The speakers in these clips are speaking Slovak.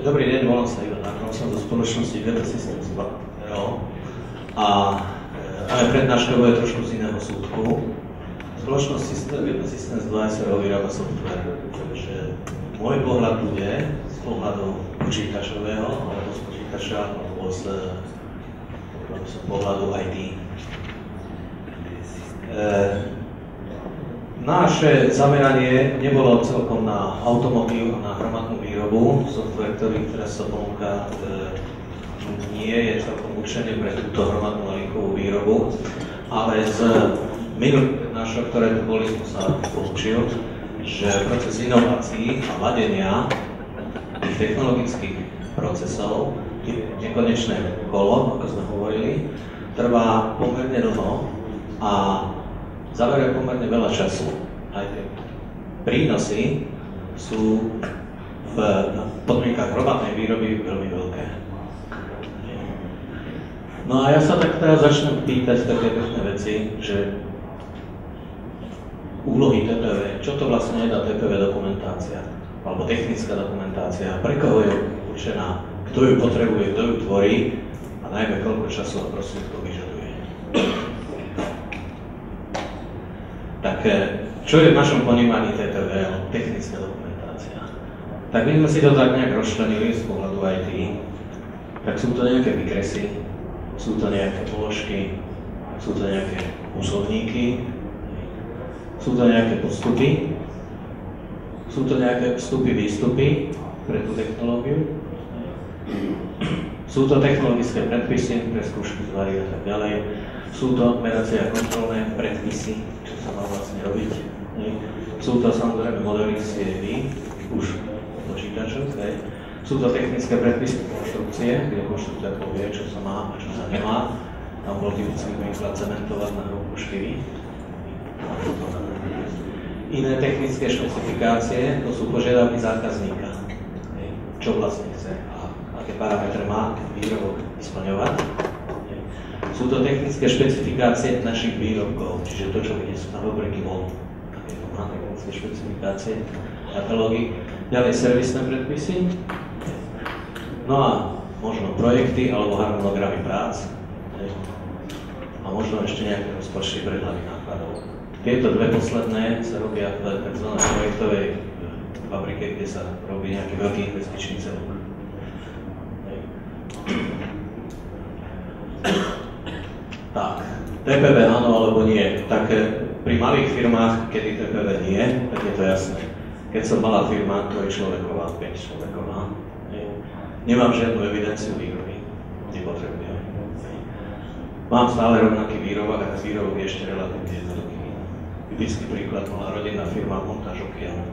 Dobrý deň, volám sa Ivan Arnold, som zo spoločnosti Data Systems 2.0 a prednáška bude trošku z iného súdku. Spoločnosť Data Systems 2.0 vyrába software, takže môj pohľad bude z pohľadu počítačového, alebo z počítača, alebo z pohľadu IT. Naše zameranie nebolo celkom na automotív, na hromadnú výrobu. Software, ktorý teraz sa ponúka, nie je celkom určený pre túto hromadnú a linkovú výrobu, ale z minulých prednášok, ktoré tu boli, som sa poučil, že proces inovácií a ladenia tých technologických procesov, nekonečné kolo, ako sme hovorili, trvá pomerne dlho a zaberá pomerne veľa času. Aj tie prínosy sú v podmienkach hromadnej výroby veľmi veľké. No a ja sa tak teraz začnem pýtať také pekné veci, že úlohy TPV, čo to vlastne je tá TPV dokumentácia, alebo technická dokumentácia, pre koho je určená, kto ju potrebuje, kto ju tvorí a najmä koľko času a prostriedkov vyžaduje. Tak čo je v našom ponímaní TPV, technická dokumentácia? Tak my sme si to tak nejak rozčlenili z pohľadu IT. Tak sú to nejaké výkresy, sú to nejaké položky, sú to nejaké úzovníky, sú to nejaké postupy, sú to nejaké vstupy, výstupy pre tú technológiu, sú to technologické predpisy pre skúšky zvary a tak ďalej, sú to meracie a kontrolné predpisy, čo sa má vlastne robiť. Sú to samozrejme modely CAD, už počítačov, sú to technické predpisy konštrukcie, kde konštrukcia povie, čo sa má a čo sa nemá. Tam bol typický príklad cementovať na hĺbku 4. Iné technické špecifikácie, to sú požiadavky zákazníka. Čo vlastne chce a aké parametre má výrobok splňovať. Sú to technické špecifikácie našich výrobkov, čiže to, čo ide na fabriky von. Takéto má technické špecifikácie, katalógy. Ďalej servisné predpisy. No a možno projekty alebo harmonogramy prác. A možno ešte nejaké rozpočty prehľady nákladov. Tieto dve posledné sa robia v tzv. Projektovej fabrike, kde sa robí nejaký veľký investičný celok. Tak, TPV áno alebo nie. Tak pri malých firmách, kedy TPV nie, tak je to jasné. Keď som malá firma, to je človeková, 5 človeková. Nemám žiadnu evidenciu výroby, nepotrebujem. Mám stále rovnaký výrobok a ten výrobok je ešte relatívne jednoduchý. Typický príklad, malá rodinná firma, montáž okien.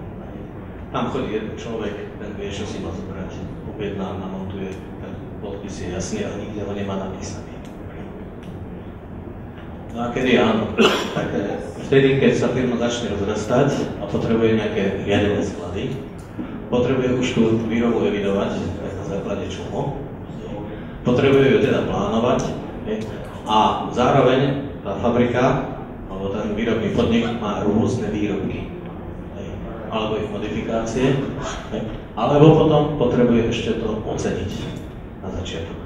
Tam chodí jeden človek, ten vie, čo si má zobrať, objedná, namontuje, ten podpis je jasný, ale nikde ho nemá napísaný. No a kedy áno, tak vtedy, keď sa firma začne rozrastať a potrebuje nejaké riadené sklady, potrebuje už tú výrobu evidovať, na základe čoho, potrebuje ju teda plánovať a zároveň tá fabrika alebo ten výrobný podnik má rôzne výrobky, alebo ich modifikácie, alebo potom potrebuje ešte to oceniť na začiatok,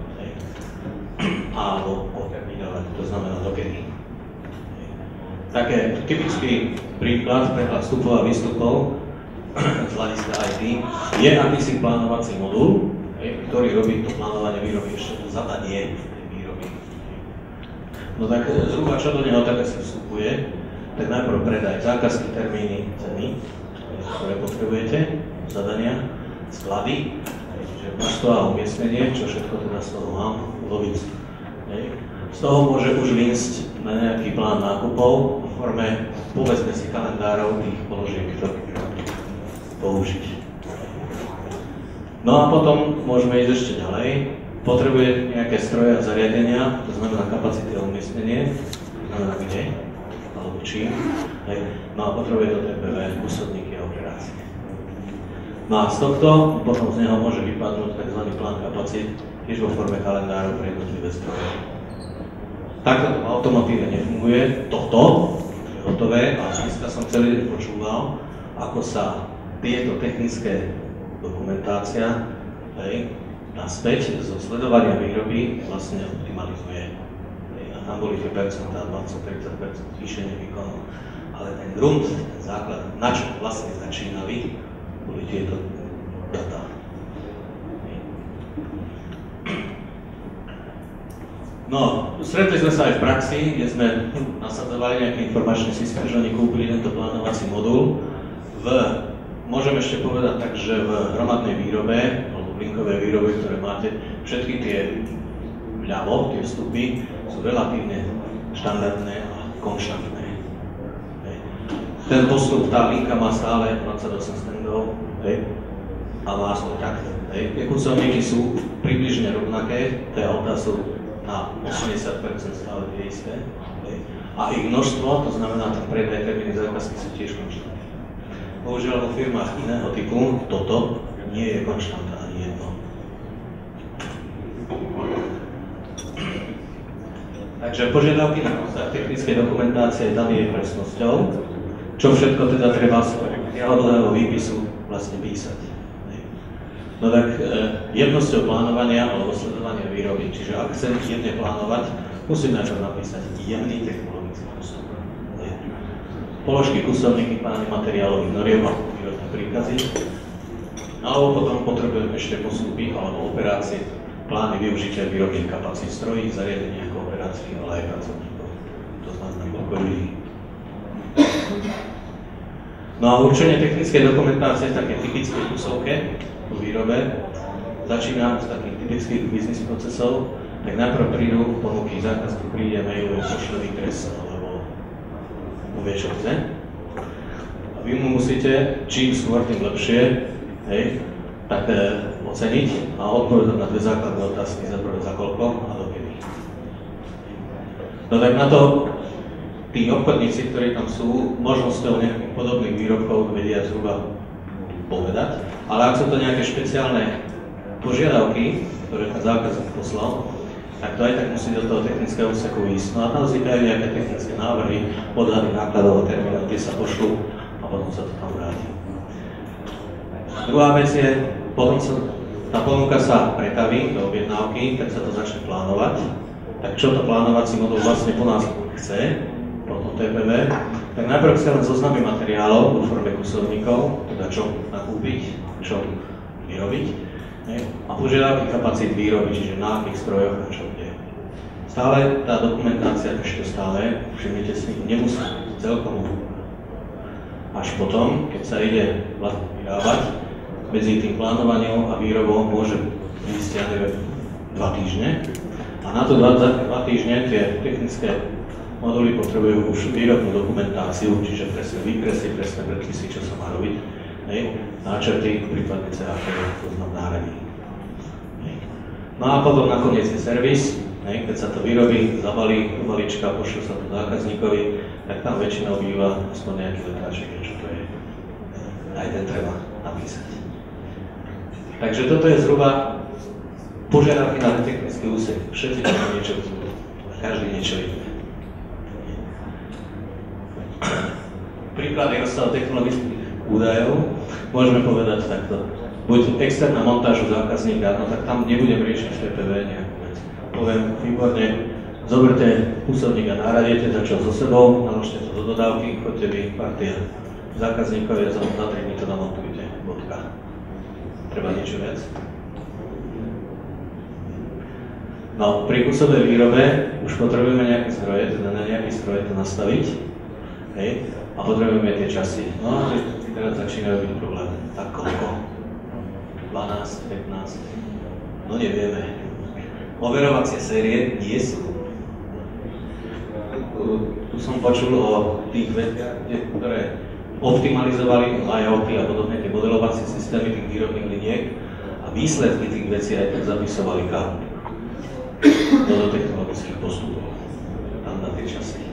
alebo oterminovať, to znamená dokedy. Také typický príklad prehľad vstupov a výstupov z hľadiska IT je akýsi plánovací modul, ktorý robí to plánovanie výroby, ešte to zadanie tej výroby. No tak zhruba čo do neho tak asi vstupuje, tak najprv predaj, zákazky, termíny, ceny, ktoré potrebujete, zadania, sklady, čiže množstvo a umiestnenie, čo všetko teda z toho mám, logicky. Z toho môže už výjsť na nejaký plán nákupov v forme, povedzme si, kalendárov tých položiek, ktoré použiť. No a potom môžeme ísť ešte ďalej. Potrebuje nejaké stroje a zariadenia, to znamená kapacity a umiestnenie, to znamená kde, alebo čím. No a potrebuje to TPV, úsodníky a operácie. No a z tohto potom z neho môže vypadnúť tzv. Plán kapacít, tiež vo forme kalendárov pre jednotlivé stroje. Takto to v automotíve nefunguje. Toto je hotové a dneska som celý deň počúval, ako sa tieto technické dokumentácia naspäť zo sledovania výroby vlastne optimalizuje. A tam boli tie percentá, 20-30% zvýšenie výkonu. Ale ten grunt, ten základ, na čo vlastne začínali, boli tieto data. No, stretli sme sa aj v praxi, kde sme nasadzovali nejaký informačný systém, že oni kúpili tento plánovací modul. Môžem ešte povedať tak, že v hromadnej výrobe, alebo v linkovej výrobe, ktoré máte, všetky tie vľavo, tie vstupy, sú relatívne štandardné a konštantné. Ten postup, tá linka má stále 28 standov a má svoj takt. Tie kusovníky sú približne rovnaké, tie autá sú na 80% stále tie isté. A ich množstvo, to znamená, ten predaj termíny zákazky sú tiež konštantné. Bohužiaľ vo firmách iného typu toto nie je konštanta ani jedno. Takže požiadavky na obsah technickej dokumentácie danej presnosťou, čo všetko teda treba z jahodného výpisu vlastne písať. No tak jednosťou plánovania alebo sledovania výroby, čiže ak chcem jedne plánovať, musím najprv napísať jemný technologický postup. Položky, kusovníky, plány materiálových noriem a výrobné príkazy. Alebo potom potrebujem ešte postupy alebo operácie, plány využitia výrobných kapacít strojí, zariadenia ako operácií, ale aj pracovníkov. To znamená koľko ľudí. No a určenie technickej dokumentácie v takej typickej kusovke v výrobe začína z takých typických biznis procesov, tak najprv prídu ponuky, zákazky príde, mailuje, pošle výkres, vie, čo chce. A vy mu musíte, čím skôr, tým lepšie, tak oceniť a odpovedať na dve základné otázky, za prvé za koľko a dokedy. No tak na to tí obchodníci, ktorí tam sú, možnosťou nejakých podobných výrobkov vedia zhruba povedať, ale ak sú to nejaké špeciálne požiadavky, ktoré ten zákazník poslal, tak to aj tak musí do toho technického úseku ísť. No a tam vznikajú nejaké technické návrhy, odhady nákladov a termínov, tie sa pošlú a potom sa to tam vráti. Druhá vec je, potom tá ponuka sa pretaví do objednávky, tak sa to začne plánovať. Tak čo to plánovací modul vlastne po nás chce, po tom TPV, tak najprv chce len zoznamy materiálov vo forme kusovníkov, teda čo nakúpiť, čo vyrobiť, a požiadavky kapacít výroby, čiže na akých strojoch a čo kde. Stále tá dokumentácia ešte stále, všimnite si, nemusí byť celkom. Až potom, keď sa ide vlastne vyrábať, medzi tým plánovaním a výrobou môže ísť, ja neviem, 2 týždne. A na to 2 týždne tie technické moduly potrebujú už výrobnú dokumentáciu, čiže presné výkresy, presné predpisy, čo sa má robiť. Náčrty, prípadne CAP, to znamená náhradí. No a potom nakoniec je servis, keď sa to vyrobí, zabalí do balíčka, pošle sa to zákazníkovi, tak tam väčšinou býva aspoň nejaký letáček, čo to je. Aj ten treba napísať. Takže toto je zhruba požiadavky na technický úsek. Všetci tam niečo chcú, každý niečo iné. Príklady rozsahu technologických údajov môžeme povedať takto. Buď externá montáž u zákazníka, no tak tam nebudem riešiť TPV nejakú vec. Poviem, výborne, zoberte kusovník a nahradite, začal so sebou, naložte to do dodávky, choďte vy, partia zákazníkovia, za 3 dní to namontujte, bodka. Treba niečo viac? No, pri kusovej výrobe už potrebujeme nejaké zdroje, teda na nejaký zdroje to nastaviť, a potrebujeme tie časy. No a teraz začínajú byť problémy. Tak koľko? 12, 15? No nevieme. Overovacie série nie sú. Tu som počul o tých veciach, ktoré optimalizovali layouty a podobne tie modelovacie systémy tých výrobných liniek a výsledky tých vecí aj tak zapisovali kam? Do technologických postupov. Tam na tie časy.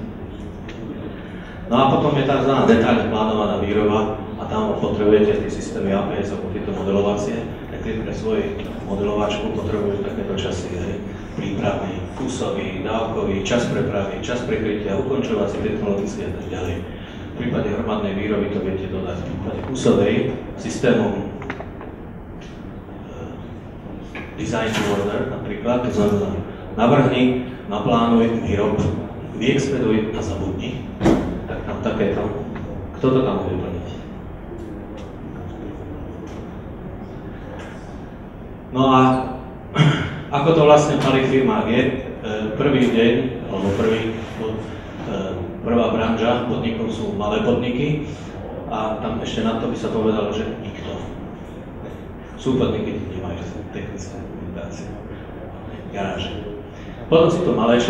No a potom je tzv. Detailne plánovaná výroba a tam potrebujete tie systémy APS ako tieto modelovacie, tak tie pre svoju modelovačku potrebujú takéto časy, prípravný, kusový, dávkový, čas prepravy, čas prekrytia, ukončovací, technologický a tak ďalej. V prípade hromadnej výroby to viete dodať. V prípade kusovej systémom design to order napríklad, to znamená navrhni, naplánuj, vyrob, vyexpeduj a zabudni. Tak tam takéto. Kto to tam bude plniť? No a ako to vlastne v malých firmách je, prvý deň, alebo prvá branža podnikov sú malé podniky a tam ešte na to by sa povedalo, že nikto. Sú podniky, kde nemajú technické dokumentácie, garáže. Potom sú to malé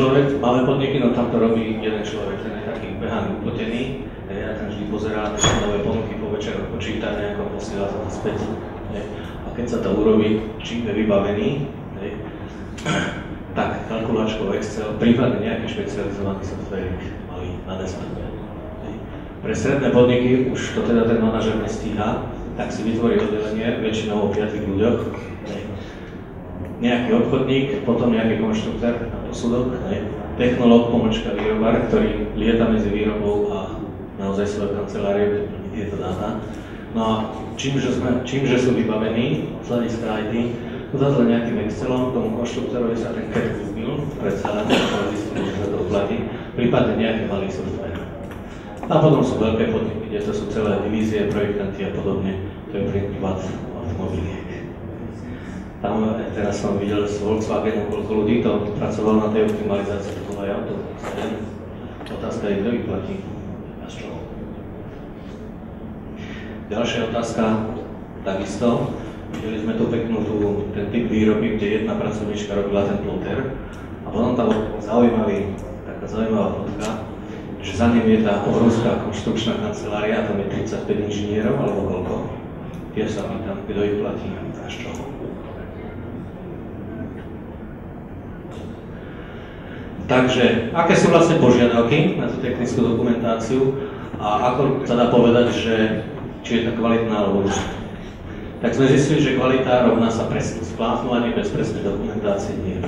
podniky, no tam to robí jeden človek, ten je taký behaný, upotený, ja tam vždy pozerá nové ponuky po večeroch, počíta nejako, posiela to naspäť. A keď sa to urobí, čím je vybavený, tak kalkulačkou Excel, prípadne nejaký špecializovaný software mali na desktope. Pre stredné podniky už to teda ten manažer nestíha, tak si vytvorí oddelenie, väčšinou o 5 ľuďoch. Nejaký obchodník, potom nejaký konštruktor na posudok, technológ, pomočka výrobar, ktorý lieta medzi výrobou a naozaj svoje kancelárie, kde plní tieto dáta. No a čímže sú vybavení z hľadiska IT, zase nejakým Excelom, tomu konštruktorovi sa ten CAD kúpil, predsa len zistil, že sa to platí, prípadne nejaký malý software. A potom sú veľké podniky, kde to sú celé divízie, projektanti a podobne, to je príklad automobiliek. Tam teraz som videl z Volkswagenu, koľko ľudí to pracovalo na tej optimalizácii, to bolo aj auto. Otázka je, kto ich platí a z čoho. Ďalšia otázka, takisto. Videli sme tu peknú ten typ výroby, kde jedna pracovníčka robila ten ploter a potom tam bola taká zaujímavá fotka, že za ním je tá obrovská konštrukčná kancelária, tam je 35 inžinierov alebo koľko. Tie sa pýtam, kto ich platí a z čoho. Takže, aké sú vlastne požiadavky na tú technickú dokumentáciu a ako sa dá povedať, že či je to kvalitná alebo už. Tak sme zistili, že kvalita rovná sa presnosť. Plánovanie bez presnej dokumentácie nie je.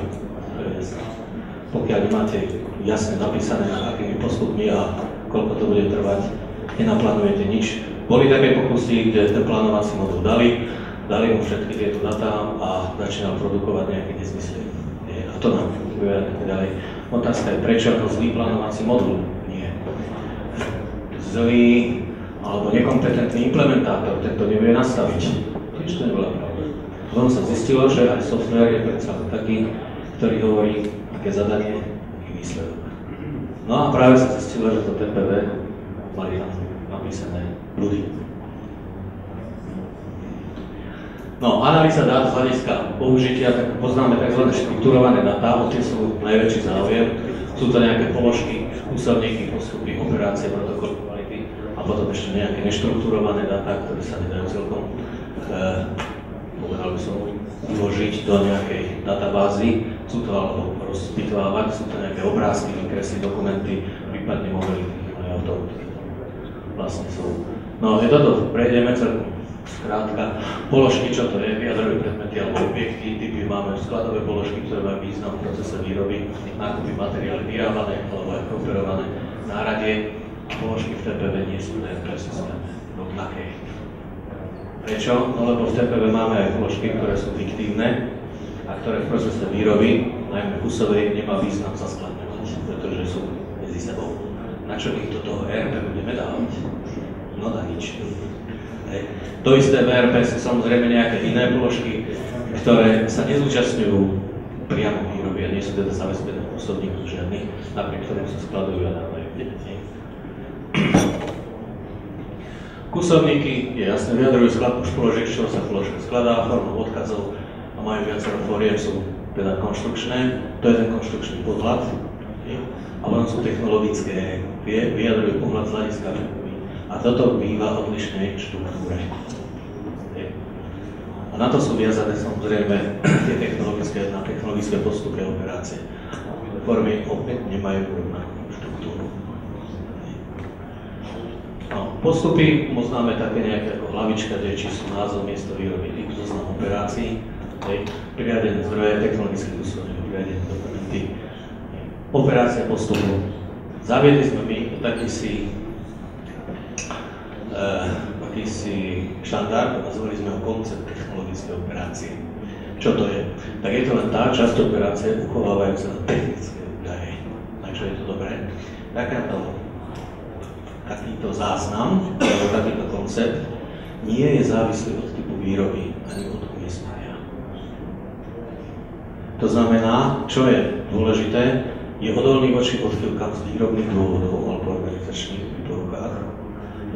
Pokiaľ nemáte jasne napísané, akými postupmi a koľko to bude trvať, nenaplánujete nič. Boli také pokusy, kde ten plánovací modul dali mu všetky tieto datá a začínal produkovať nejaké nezmysly. A to nám funguje a tak ďalej. Otázka je, prečo to zlý plánovací modul? Nie. Zlý alebo nekompetentný implementátor, tento nevie nastaviť. Tiež to nebola pravda. Potom sa zistilo, že aj software je predsa taký, ktorý hovorí, aké zadanie, aký výsledok. No a práve sa zistilo, že to TPV mali tam napísané ľudí. No, analýza dát z hľadiska použitia, tak poznáme tzv. Štrukturované dáta, o tie sú najväčší záujem. Sú to nejaké položky, kúsovníky, postupy, operácie, protokoly kvality a potom ešte nejaké neštrukturované dáta, ktoré sa nedajú celkom povedal by som, uložiť do nejakej databázy, sú to alebo rozpitvávať, sú to nejaké obrázky, výkresy, dokumenty, prípadne modely layoutov, ktoré vlastne sú. No a toto prejdeme celkom skrátka. Položky, čo to je, vyjadrové predmety alebo objekty, typy máme skladové položky, ktoré majú význam v procese výroby, nákupy materiály vyrábané alebo aj kooperované náradie. Položky v TPV nie sú ERP systéme rovnaké. Prečo? No lebo v TPV máme aj položky, ktoré sú fiktívne a ktoré v procese výroby, najmä kusovej, nemá význam sa skladňovať, pretože sú medzi sebou. Na čo ich do toho ERP budeme dávať? No na nič. To isté v ERP sú samozrejme nejaké iné položky, ktoré sa nezúčastňujú priamo výroby a nie sú teda zabezpečené pôsobníkov žiadnych, napriek ktorým sa skladujú a dávajú deň. Kusovníky je jasne vyjadrujú skladbu položiek, z čoho sa položka skladá, formou odkazov a majú viacero foriem, sú teda konštrukčné, to je ten konštrukčný podhľad. A potom sú technologické, vyjadrujú pohľad z hľadiska výroby. A toto býva odlišnej štruktúre. A na to sú viazané samozrejme tie technologické postupy a operácie. Formy opäť nemajú rovnakú štruktúru. No, postupy poznáme také nejaké ako hlavička, kde či sú názov, miesto výroby, typ, zoznam operácií, priradené zdroje, technologické ústroje, priradené dokumenty, operácia postupu. Zaviedli sme my takýsi štandard, nazvali sme ho koncept technologické operácie. Čo to je? Tak je to len tá časť operácie uchovávajúca technické údaje. Takže je to dobré. Takýto záznam, alebo takýto koncept nie je závislý od typu výroby ani od umiestnenia. To znamená, čo je dôležité, je odolný voči odchýlkam z výrobných dôvodov alebo organizačných poruchách.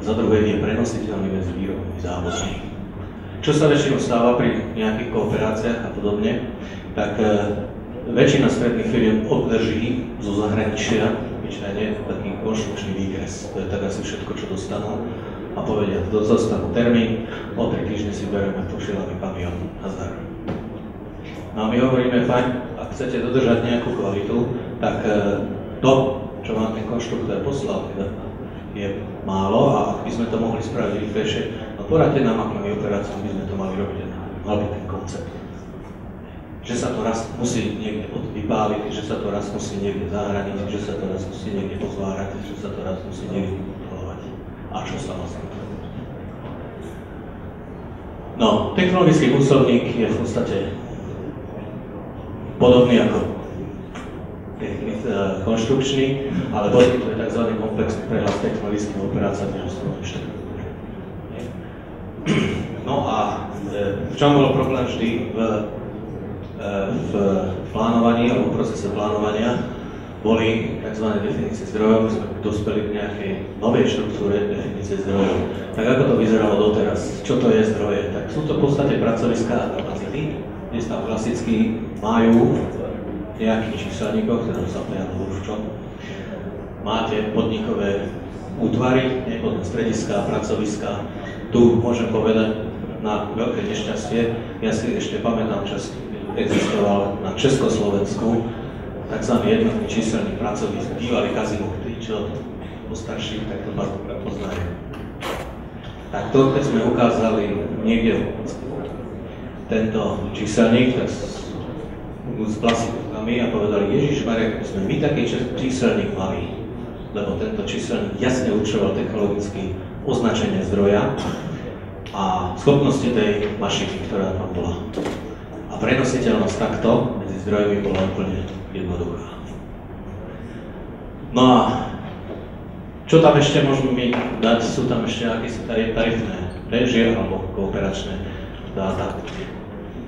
Za druhé je prenositeľný medzi výrobnými závodmi. Čo sa väčšinou stáva pri nejakých kooperáciách a podobne, tak väčšina stredných firiem obdrží zo zahraničia obyčajne taký konštrukčný výkres. To je tak asi všetko, čo dostanú a povedia, dostanú termín, o 3 týždne si bereme, pošielame kamión a zdar. No a my hovoríme, fajn, ak chcete dodržať nejakú kvalitu, tak to, čo vám ten konštruktor poslal, je málo a ak by sme to mohli spraviť rýchlejšie, no poradte nám, akými operáciami by sme to mali robiť, mal by ten koncept. Že sa to raz musí niekde vypáliť, že sa to raz musí niekde zahraniť, že sa to raz musí niekde pozvárať, že sa to raz musí niekde kontrolovať. A čo sa vlastne to? No, technologický úsobník je v podstate podobný ako konštrukčný, ale poskytuje tzv. Komplexný prehľad technologických operácií a štruktúry. No a v čom bol problém vždy v plánovaní alebo v procese plánovania, boli tzv. Definície zdrojov, my sme dospeli k nejakej novej štruktúre definície zdrojov. Tak ako to vyzeralo doteraz? Čo to je zdroje? Tak sú to v podstate pracoviská a kapacity, kde sa klasicky majú nejakých číselníkoch, ktoré sa pojavilo v čom. Máte podnikové útvary, potom strediska, pracoviska. Tu môžem povedať na veľké nešťastie, ja si ešte pamätám, čas existoval na Československu takzvaný jednotný číselník pracovisk, bývalý Kazimok, tí, čo postarší, tak to poznajú. Tak to, keď sme ukázali niekde tento číselník, tak s klasifikami a povedali, Ježišmarja, keby sme my taký číselník mali, lebo tento číselník jasne určoval technologické označenie zdroja a schopnosti tej mašiny, ktorá tam bola. A prenositeľnosť takto medzi zdrojmi bola úplne jednoduchá. No a čo tam ešte môžeme my dať? Sú tam ešte akési tarifné režie alebo kooperačné dáta.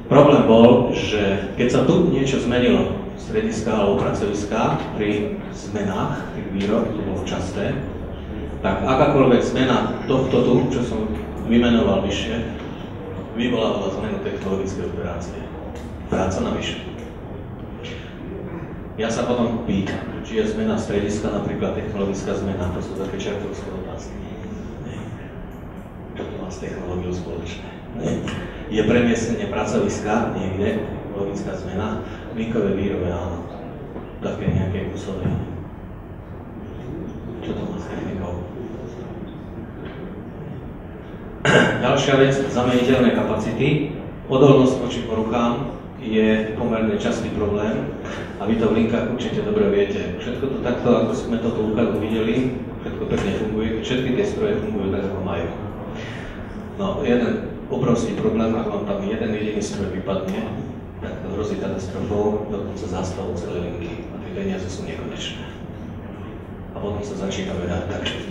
Problém bol, že keď sa tu niečo zmenilo, strediska alebo pracoviska pri zmenách tých výrob, to bolo časté, tak akákoľvek zmena tohto tu, čo som vymenoval vyššie, vyvolávala zmenu technologickej operácie. Práca navyše. Ja sa potom pýtam, či je zmena strediska, napríklad technologická zmena, to sú také čertovské otázky. Čo to má s technológiou spoločné? Je premiestnenie pracoviska niekde, logická zmena, linkové výrobe, áno, také nejaké kusové. Čo to má s technikou? Ďalšia vec, zameniteľné kapacity. Odolnosť voči poruchám je pomerne častý problém a vy to v linkách určite dobre viete. Všetko to takto, ako sme to tu videli, všetko pekne funguje, všetky tie stroje fungujú tak, ako majú. No, jeden obrovský problém, ak vám tam jeden jediný stroj vypadne, tak to hrozí katastrofou, dokonca zástavou celé linky a tie peniaze sú nekonečné. A potom sa začína vedať tak, že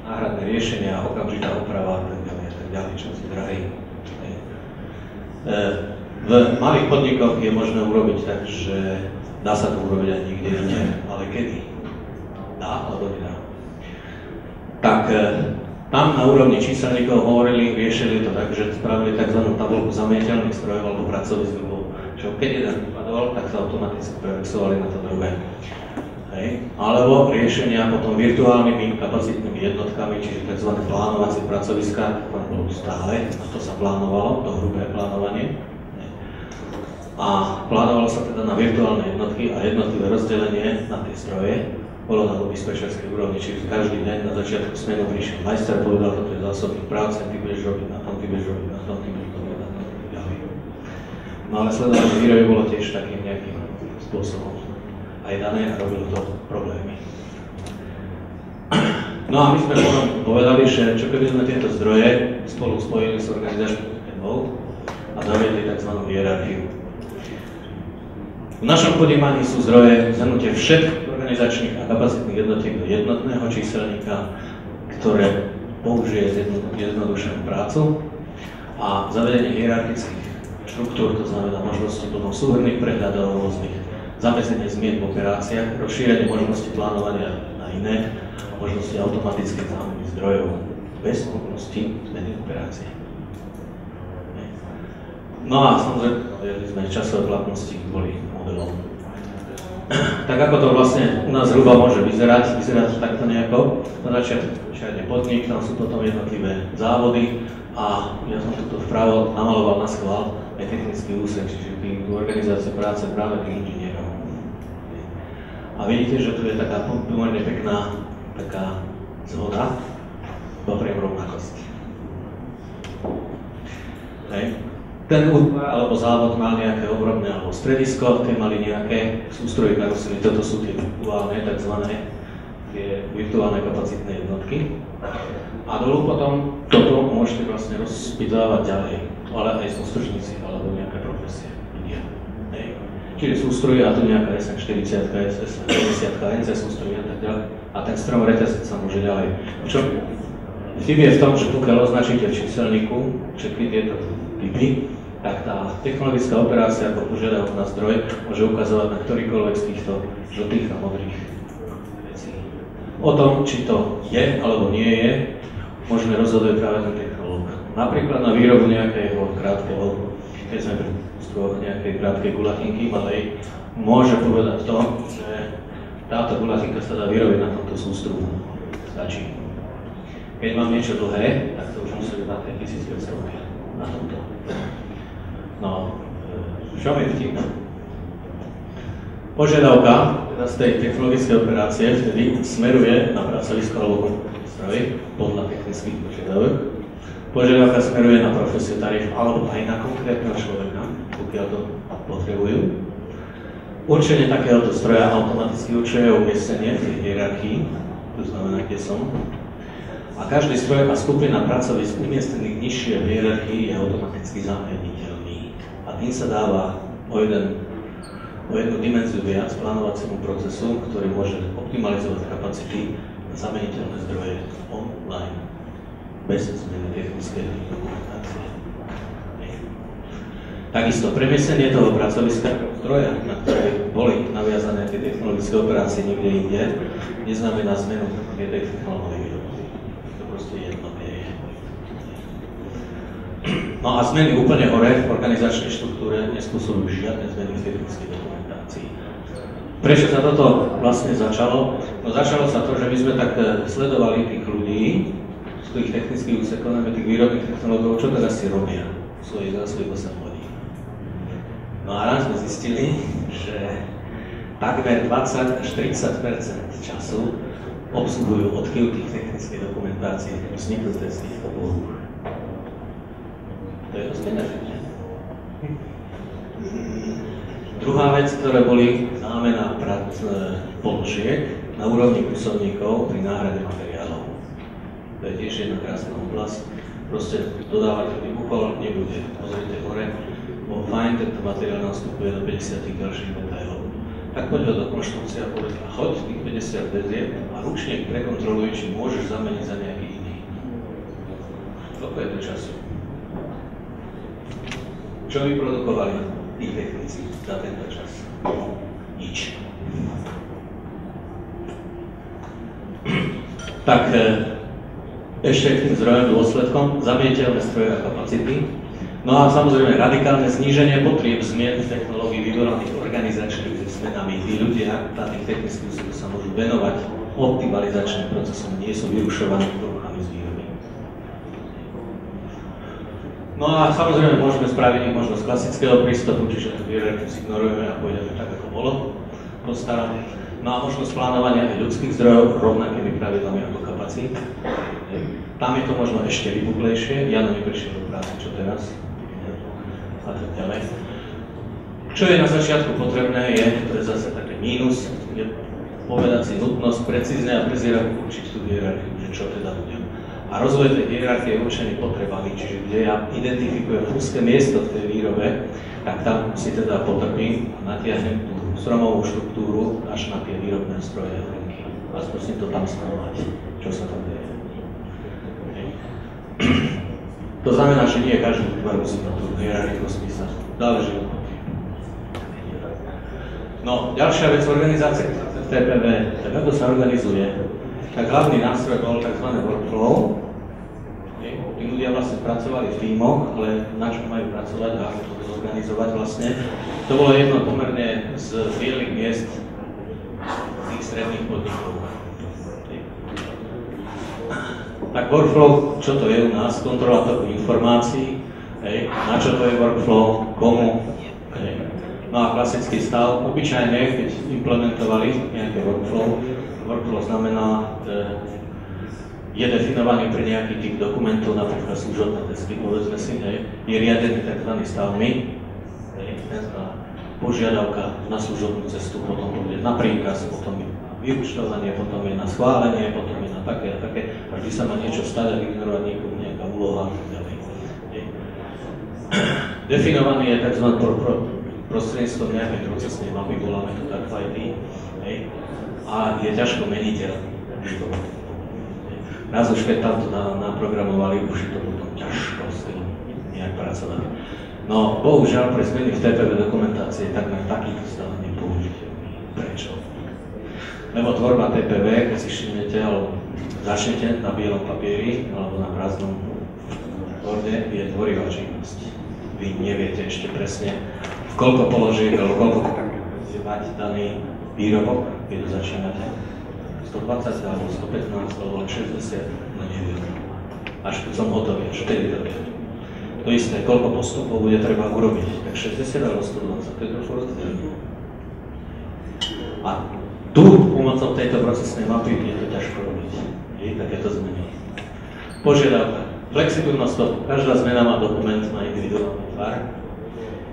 náhradné riešenia, okamžitá oprava a tak ďalej, čo sú drahé. V malých podnikoch je možné urobiť tak, že dá sa to urobiť aj niekde inde, ale kedy? Dá alebo nedá? Tak tam na úrovni číselníkov hovorili, riešili to tak, že spravili tzv. Tabuľku zameniteľných strojov alebo pracovisk, čo keď jeden vypadol, tak sa automaticky prevexovali na to druhé. Hej. Alebo riešenia potom virtuálnymi kapacitnými jednotkami, čiže tzv. Plánovacie pracoviská, to bolo stále, a to sa plánovalo, to hrubé plánovanie. A plánovalo sa teda na virtuálne jednotky a jednotlivé rozdelenie na tie stroje bolo na dispečerskej úrovni, čiže každý deň na začiatku smenu prišiel majster, povedal, toto je zásobník práce, ty budeš robiť na tom, ty budeš robiť na tom, ty budeš robiť na tom, ďalej. No ale sledovanie výroby bolo tiež takým nejakým spôsobom aj dané a robilo to problémy. No a my sme potom povedali, že čo keby sme tieto zdroje spolu spojili s organizačnou schémou a zaviedli tzv. Hierarchiu. V našom ponímaní sú zdroje zhrnutie všetkých organizačných a kapacitných jednotiek do jednotného číselníka, ktoré použije zjednodušenú prácu a zavedenie hierarchických štruktúr, to znamená možnosti plnou súhrnných prehľadov rôznych, zamedzenie zmien v operáciách, rozšírenie možnosti plánovania na iné a možnosti automatickej zámeny zdrojov bez možnosti zmeny operácie. No a samozrejme, vedeli sme časové platnosti boli modelom. Tak ako to vlastne u nás zhruba môže vyzerať, vyzerá to takto nejako. Na začiatku čierne podnik, tam sú potom jednotlivé závody a ja som toto vpravo namaloval na schvál aj technický úsek, čiže tú organizáciu práce práve tých inžinierov. A vidíte, že tu je taká pomerne pekná taká zhoda, dopriem rovnakosť. Hej. Ten útvar alebo závod mal nejaké obrobné alebo stredisko, tie mali nejaké sústroje karosely, toto sú tie virtuálne, takzvané tie virtuálne kapacitné jednotky. A dolu potom toto môžete vlastne rozpýtávať ďalej, ale aj sústružníci alebo nejaké profesie. Čiže sústroje a tu nejaká SN40, SN50, NC sústroje a tak ďalej. A ten strom reťazec sa môže ďalej. Čo vtip je v tom, že pokiaľ označíte v číselníku všetky tieto typy, tak tá technologická operácia ako požiadavok na zdroj môže ukazovať na ktorýkoľvek z týchto žltých a modrých vecí. O tom, či to je alebo nie je, možno rozhoduje práve ten technológ. Napríklad na výrobu nejakého krátkeho, keď sme pri strojoch nejakej krátkej gulatinky malej, môže povedať to, že táto gulatinka sa dá vyrobiť na tomto sústruhu. Stačí. Keď mám niečo dlhé, tak to už musí byť na tej 1500 na tomto. No, čo mi vtip? Požiadavka teda z tej technologickej operácie vtedy smeruje na pracovisko alebo stroj podľa technických požiadavok. Požiadavka smeruje na profesiu, tarif alebo aj na konkrétneho človeka, pokiaľ to potrebujú. Určenie takéhoto stroja automaticky určuje umiestnenie v tej hierarchii, to znamená, kde som. A každý stroj a skupina pracovisk umiestnených nižšie v hierarchii je automaticky zameniteľný. A tým sa dáva o jednu dimenziu viac plánovaciemu procesu, ktorý môže optimalizovať kapacity na zameniteľné zdroje online, bez zmeny technickej dokumentácie. Takisto premiestnenie toho pracoviska zdroja, na ktoré boli naviazané tie technologické operácie niekde inde, neznamená zmenu tej technológie. To proste jedno nie je. No a zmeny úplne hore v organizačnej štruktúre nespôsobujú žiadne zmeny v technickej dokumentácii. Prečo sa toto vlastne začalo? No začalo sa to, že my sme tak sledovali tých ľudí z tých technických úsekov, najmä tých výrobných technológov, čo teraz si robia v svojich 8 hodín. No a raz sme zistili, že takmer 20 až 30% času obsluhujú odchýlky technickej dokumentácie vzniknuté z týchto poloh. To je dosť energie. Druhá vec, ktoré boli zámena položiek na úrovni kusovníkov pri náhrade materiálov. To je tiež jedna krásna oblasť. Proste dodávateľ vybuchol, nebude. Pozrite hore, bol fajn, tento materiál nastupuje do 50 ďalších detailov. Tak poď do konštrukcie a povedz, choď tých 50 vezieb a ručne prekontroluj, či môžeš zameniť za nejaký iný. Koľko je to času? Čo vyprodukovali tí technici za tento čas? Nič. Tak ešte k tým zdrojom dôsledkom, zameniteľné stroje a kapacity. No a samozrejme radikálne zníženie potrieb zmien v technológii vyvolaných organizačnými zmenami. Tí ľudia na tých technických úsekoch sa môžu venovať optimalizačným procesom, nie sú vyrušovaní poruchami z výroby. No a samozrejme môžeme spraviť ich možnosť klasického prístupu, čiže tú hierarchiu ignorujeme a pôjdeme tak, ako bolo postarané. No a možnosť plánovania aj ľudských zdrojov rovnakými pravidlami ako kapacít. Tam je to možno ešte vypuklejšie. Jano mi prišiel do práce, čo teraz? A tak ďalej. Čo je na začiatku potrebné, to je zase také mínus, je povedať si nutnosť precízne a prezierať určiť tú hierarchiu, že čo teda budem. A rozvoj tej hierarchie je určený potrebami, čiže kde ja identifikujem úzke miesto v tej výrobe, tak tam si teda potrpím a natiahnem tú stromovú štruktúru až na tie výrobné stroje a linky. A skúsim to tam stanovať, čo sa tam deje. To znamená, že nie každý útvar musí na tú hierarchiu spísať. Záleží od toho. No, ďalšia vec organizácie v TPV, tak ako sa organizuje, tak hlavný nástroj bol tzv. Workflow. Tí ľudia vlastne pracovali v tímoch, ale na čo majú pracovať a ako to zorganizovať vlastne. To bolo jedno pomerne z bielých miest tých stredných podnikov. Tak workflow, čo to je u nás? Kontrola toku informácií, na čo to je workflow, komu. No a klasický stav, obyčajne, keď implementovali nejaké workflow znamená, je definovaný pre nejaký typ dokumentov, napríklad služobné testy, povedzme si, je riadený tzv. Stavmi, požiadavka na služobnú cestu, potom bude na príkaz, potom je vyúčtovanie, potom je na schválenie, potom je na také a také, a vždy sa má niečo stať a vygenerovať niekomu nejaká úloha a tak ďalej. Definovaný je tzv. Prostredníctvom nejakej procesnej mapy, voláme to tak IT, a je ťažko meniteľný. Raz už keď tam to naprogramovali, už je to potom ťažko s tým nejak pracovať. No, bohužiaľ, pre zmeny v TPV dokumentácie takmer takýto stále nepoužiteľný. Prečo? Lebo tvorba TPV, keď si všimnete, alebo začnete na bielom papieri, alebo na prázdnom borde, je tvorivá činnosť. Vy neviete ešte presne, v koľko položiek, alebo koľko budete mať daný výrobok, keď to začínate. 120, alebo 115, alebo 60, no neviem. Až keď som hotový, až vtedy to viem. To isté, koľko postupov bude treba urobiť, tak 60 alebo 120, to je trošku rozdielne. A tu, pomocou tejto procesnej mapy, je to ťažko robiť. Takéto zmeny. Požiadavka. Flexibilnosť toho. Každá zmena má dokument, má individuálny tvar.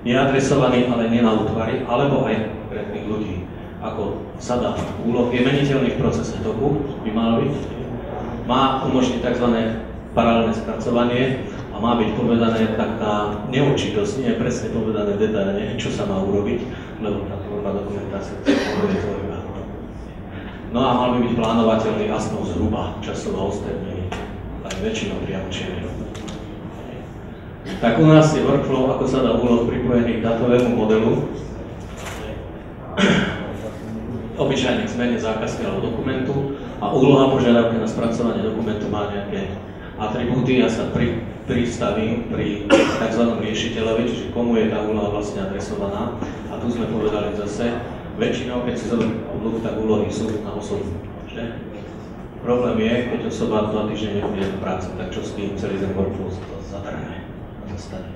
Je adresovaný, ale nie na útvary, alebo aj konkrétnych ľudí. Ako sada úloh je meniteľný v procese toku, by mal byť. Má umožniť tzv. Paralelné spracovanie a má byť povedané taká neurčitosť, nie je presne povedané detailne, čo sa má urobiť, lebo tá tvorba dokumentácia je tvorivá. No a mal by byť plánovateľný aspoň zhruba časovo ostrednený, aj väčšinou priamo čierne. Tak u nás je workflow, ako sa dá úloh pripojený k datovému modelu, obyčajne k zmene zákazky alebo dokumentu a úloha požiadavky na spracovanie dokumentu má nejaké atribúty a sa pristavím pri tzv. Riešiteľovi, čiže komu je tá úloha vlastne adresovaná. A tu sme povedali zase, väčšinou, keď si zoberiem úlohu, tak úlohy sú na osobu. Že? Problém je, keď osoba 2 týždne nebude do práce, tak čo s tým celý ten workflow sa to zatrhne a zastane.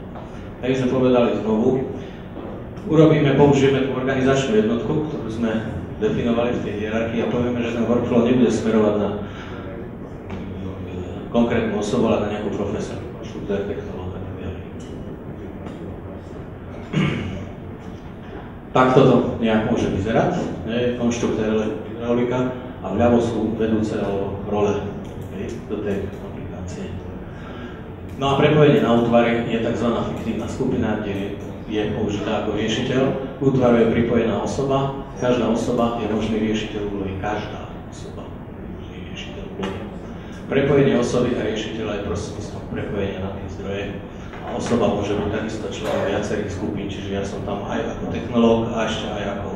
Tak sme povedali znovu, použijeme tú organizačnú jednotku, ktorú sme definovali v tej hierarchii a povieme, že ten workflow nebude smerovať na konkrétnu osobu, ale na nejakú profesiu, štruktúr, technológ a tak ďalej. Takto to nejak môže vyzerať, konštruktér hydraulika a vľavo sú vedúce alebo role do tej aplikácie. No a prepojenie na útvary je tzv. Fiktívna skupina, kde je použitá ako riešiteľ. K útvaru je pripojená osoba, každá osoba je možný riešiteľ úlohy, každá osoba je možný riešiteľ úlohy. Prepojenie osoby a riešiteľa je prostredníctvom prepojenia na tie zdroje. A osoba môže byť takisto členom viacerých skupín, čiže ja som tam aj ako technológ, a ešte aj ako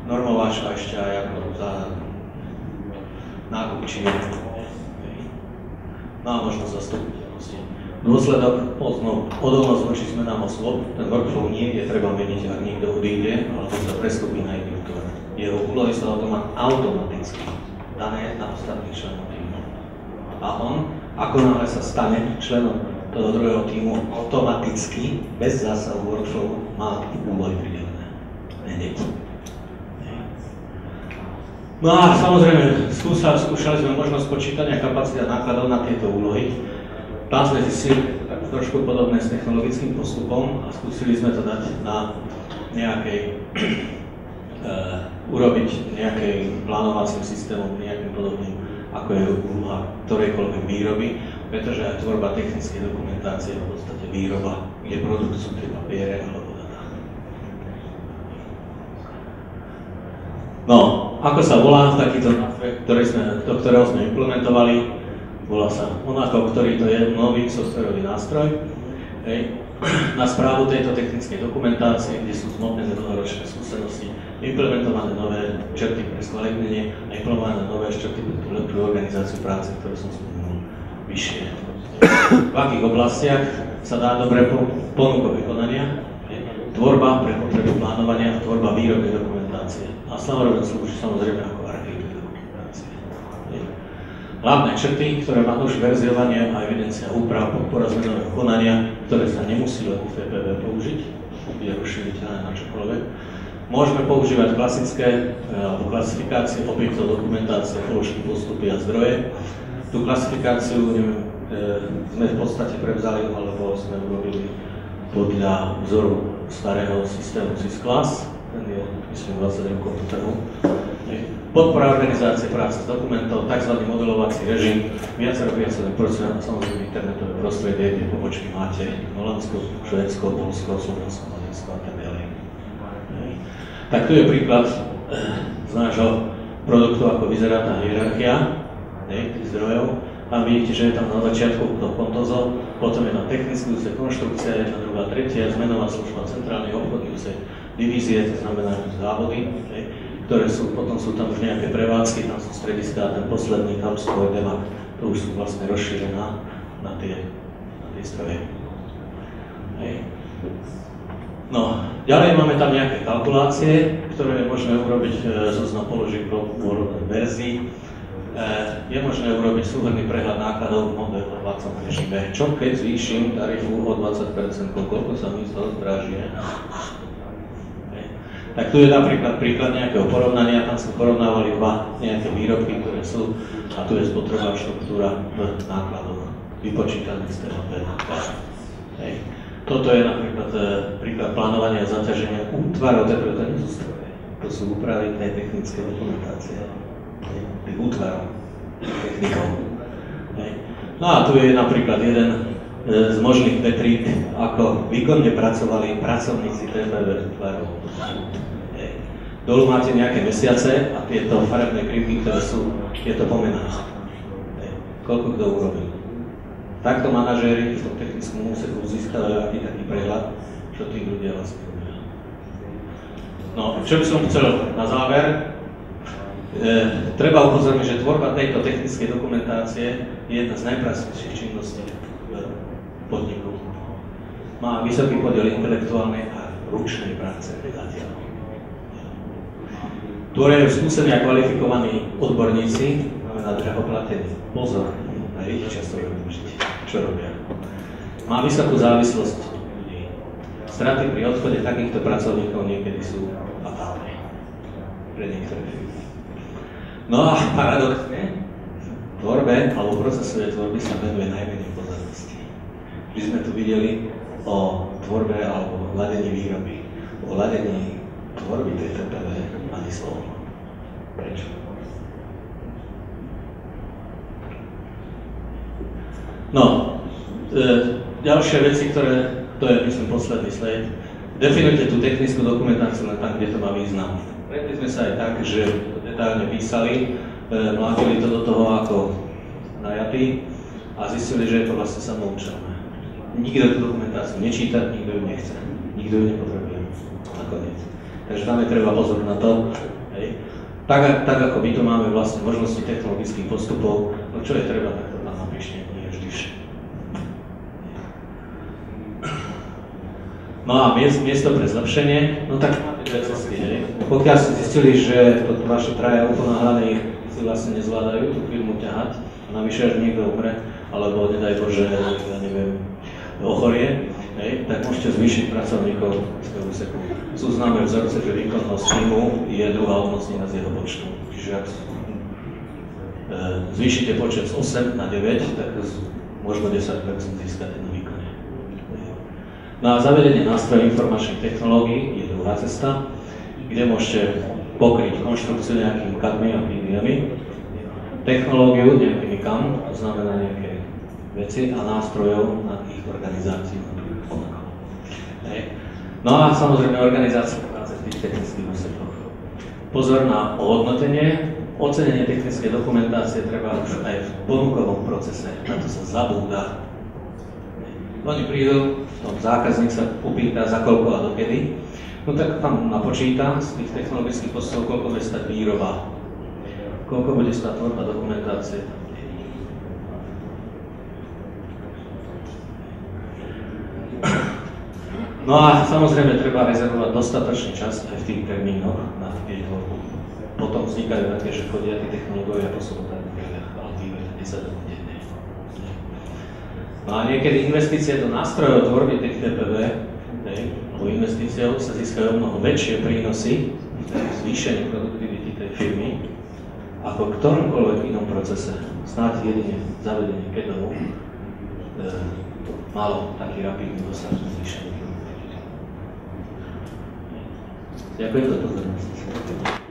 normováč, a ešte aj ako nákupčík. No a možnosť zastupiteľnosti. Dôsledok, odolnosť voči zmenám osôb, ten workflow nie je treba meniť, ak niekto odíde, alebo sa preskupí na iný útvar. Jeho úlohy sa automaticky dané na ostatných členov týmu. A on, ako náhle sa stane členom toho druhého týmu, automaticky, bez zásahu workflow, má úlohy pridelené. Hneď. No a samozrejme, skúšali sme možnosť počítania kapacity a nákladov na tieto úlohy. Tam sme zistili trošku podobné s technologickým postupom a skúsili sme to dať na urobiť nejakým plánovacím systémom, nejakým podobným, ako je úloha ktorejkoľvek výroby. pretože aj tvorba technickej dokumentácie je v podstate výroba, kde produkt sú tie papiere alebo data. No, ako sa volá takýto nástroj, ktorého sme implementovali? Volá sa Monaco, ktorý to je nový softwarový nástroj. Na správu tejto technickej dokumentácie, kde sú zmotnené dlhoročné skúsenosti, implementované nové črty pre skvalitnenie a implementované nové črty pre organizáciu práce, ktoré som spomenul vyššie. V akých oblastiach sa dá dobre ponukové konania, tvorba pre potreby plánovania a tvorba výrobnej dokumentácie. A samozrejme slúži samozrejme ako archív dokumentácie. Hlavné črty, ktoré má už verziovanie a evidencia úprav, podpora zmenového konania, ktoré sa nemusí len v TPV použiť, je rozšíriteľné na čokoľvek. Môžeme používať klasické klasifikácie objektov, dokumentácie, položky, postupy a zdroje. Tú klasifikáciu sme v podstate prevzali, alebo sme urobili podľa vzoru starého systému SysClass, ten je, myslím, 20 rokov po trhu. Podpora organizácie práce s dokumentov, tzv. Modelovací režim, viacero procesov a samozrejme internetové prostredie, kde pobočky máte Holandsko, Švédsko, Poľsko, Slovensko, Maďarsko a tak ďalej. Tak tu je príklad z nášho produktu, ako vyzerá tá hierarchia tých zdrojov. Tam vidíte, že je tam na začiatku to Pontozo, potom je na technický úsek konštrukcia, jedna, druhá, tretia, zmenová služba, centrálny obchodný úsek, divízie, to znamená závody, ktoré sú, potom sú tam už nejaké prevádzky, tam sú strediská, ten posledný Kapskoj, Demak, to už sú vlastne rozšírené na tie stroje. No, ďalej máme tam nejaké kalkulácie, ktoré je možné urobiť zoznam položiek v verzii. Je možné urobiť súhrnný prehľad nákladov v modelovacom režime. Čo keď zvýšim tarifu o 20%, koľko sa mi z toho zdráži? Tak tu je napríklad príklad nejakého porovnania, tam sme porovnávali dva nejaké výrobky, ktoré sú, a tu je spotrebná štruktúra v nákladoch vypočítaných z THP. Toto je napríklad príklad plánovania a zaťaženia útvarov, to nie sú stroje, to sú úpravy tej technické dokumentácie, tých útvarov, technikov. No a tu je napríklad jeden z možných metrík, ako výkonne pracovali pracovníci TPV útvarov. Dolu máte nejaké mesiace a tieto farebné krivky, ktoré sú, je to pomenáč. Koľko kto urobil. Takto manažéri v tom technickom úseku získavajú taký prehľad, čo tí ľudia vlastne robia. No, čo by som chcel na záver, treba upozorniť, že tvorba tejto technickej dokumentácie je jedna z najpracnejších činností v podniku. Má vysoký podiel intelektuálnej a ručnej práce zatiaľ. Tvoria skúsení a kvalifikovaní odborníci, znamená draho platení. Pozor, na ich často využiť, čo robia. Má vysokú závislosť ľudí. Straty pri odchode takýchto pracovníkov niekedy sú fatálne pre niektoré firmy. No a paradoxne, tvorbe alebo procesovej tvorby sa venuje najmenej pozornosti. My sme tu videli o tvorbe alebo hľadení výroby. O hľadení tvorby tej TPV ani slovo. Prečo? No, ďalšie veci, ktoré, to je myslím posledný slide, definujte tú technickú dokumentáciu len tam, kde to má význam. Predtým sme sa aj tak, že to detálne písali, mlátili to do toho ako najatí a zistili, že je to vlastne samoučelné. Nikto tú dokumentáciu nečíta, nikto ju nechce, nikto ju nepotrebuje nakoniec. Takže tam je treba pozor na to. Hej. Tak ako my tu máme vlastne možnosti technologických postupov, no čo je treba, tak to tam napíšte, nie vždyš. No a miesto pre zlepšenie, no tak máte dve cesty, hej. Pokiaľ ste zistili, že to vaši traja uponáhľaní si vlastne nezvládajú tú firmu ťahať, a navyše až niekto umre, alebo nedaj Bože, ja neviem, ochorie, hej, tak môžete zvýšiť pracovníkov z toho úseku. Sú známe vzorce, že výkonnosť týmu je druhá umocnina z jeho počtu. Čiže ak zvýšite počet z 8 na 9, tak možno 10% získate na výkone. No a zavedenie nástrojov informačných technológií je druhá cesta, kde môžete pokryť konštrukciu nejakými CAD-mi a PDM-mi, technológiu nejakými CAM, to znamená nejaké veci a nástrojov na ich organizáciu. No a samozrejme organizácia práce v tých technických úsekoch. Pozor na ohodnotenie, ocenenie technickej dokumentácie treba už aj v ponukovom procese, na to sa zabúda. Oni prídu, zákazník sa upýta za koľko a dokedy, no tak tam napočíta z tých technologických postupov, koľko bude stať výroba, koľko bude stať tvorba dokumentácie. No a samozrejme treba rezervovať dostatočný čas aj v tých termínoch na jej tvorbu. Potom vznikajú také, že chodia tí technológovia po sobotách, ale vývoj 10 hodín denne. No a niekedy investície do nástrojov tvorby tých TPV, alebo investíciou sa získajú mnoho väčšie prínosy v zvýšení produktivity tej firmy ako v ktoromkoľvek inom procese. Snáď jedine zavedenie Kenovu malo taký rapidný dosah zvýšení. Ďakujem za pozornosť.